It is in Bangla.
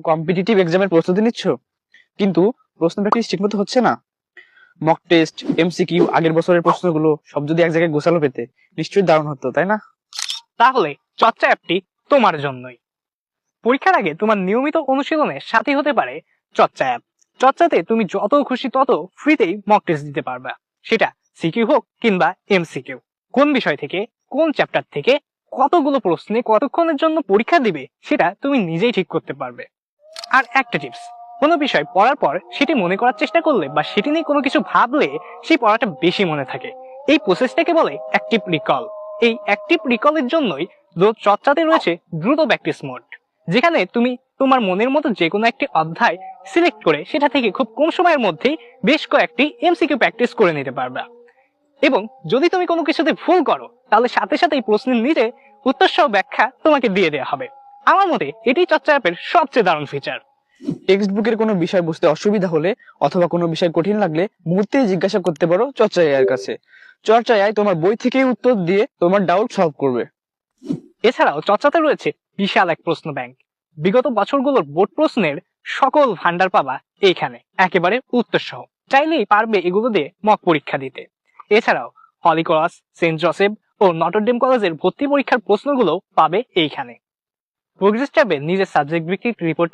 কম্পিটিটিভ এক্সামের প্রস্তুতি নিচ্ছ, কিন্তু প্রশ্ন প্র্যাকটিস ঠিকমতো হচ্ছে না। মক টেস্ট, এমসিকিউ, আগের বছরের প্রশ্নগুলো সব যদি এক জায়গায় গোছালো পেতে নিশ্চয়ই দারুণ হতো, তাই না? তাহলে চর্চা অ্যাপটি তোমার জন্যই। পরীক্ষার আগে তোমার নিয়মিত অনুশীলনের সাথী হতে পারে চর্চা অ্যাপ। চর্চাতে তুমি যত খুশি তত ফ্রিতেই মক টেস্ট দিতে পারবা, সেটা সিকিউ হোক কিংবা এমসিকিউ। কোন বিষয় থেকে, কোন চ্যাপ্টার থেকে, কতগুলো প্রশ্নে কতক্ষণের জন্য পরীক্ষা দিবে সেটা তুমি নিজেই ঠিক করতে পারবে। আর একটা টিপস, কোনো বিষয় পড়ার পর সেটি মনে করার চেষ্টা করলে বা সেটি নিয়ে কোনো কিছু ভাবলে সেই পড়াটা বেশি মনে থাকে। এই প্রসেসটাকে বলে অ্যাক্টিভ রিকল। এই অ্যাক্টিভ রিকলের জন্যই চর্চাতে রয়েছে দ্রুত প্র্যাকটিস মোড, যেখানে তুমি তোমার মনের মতো যে কোনো একটি অধ্যায় সিলেক্ট করে সেটা থেকে খুব কম সময়ের মধ্যেই বেশ কয়েকটি এমসিকিউ প্র্যাকটিস করে নিতে পারবা। এবং যদি তুমি কোনো কিছুতে ভুল করো তাহলে সাথে সাথে এই প্রশ্নের নিচে উত্তর সহ ব্যাখ্যা তোমাকে দিয়ে দেওয়া হবে। আমার মতে এটি চর্চা অ্যাপের সবচেয়ে দারুণ ফিচার। টেক্সট বুকের কোনো বিষয় বুঝতে অসুবিধা হলে অথবা কোনো বিষয় কঠিন লাগলে মুহূর্তেই জিজ্ঞাসা করতে পারো চর্চা এআই এর কাছে। চর্চা এআই তোমার বই থেকেই উত্তর দিয়ে তোমার ডাউট সলভ করবে। এছাড়াও চর্চাতে রয়েছে বিশাল এক প্রশ্ন ব্যাংক। বিগত বছরগুলোর বোর্ড প্রশ্নের সকল ভান্ডার পাবা এইখানে একেবারে উত্তর সহ। চাইলেই পারবে এগুলো দিয়ে মক পরীক্ষা দিতে। এছাড়াও হলি ক্রস, সেন্ট জোসেফ ও নটরডেম কলেজের ভর্তি পরীক্ষার প্রশ্নগুলো পাবে এইখানে। প্রোগ্রেস ট্যাবে নিজের সাবজেক্ট ভিত্তিক রিপোর্ট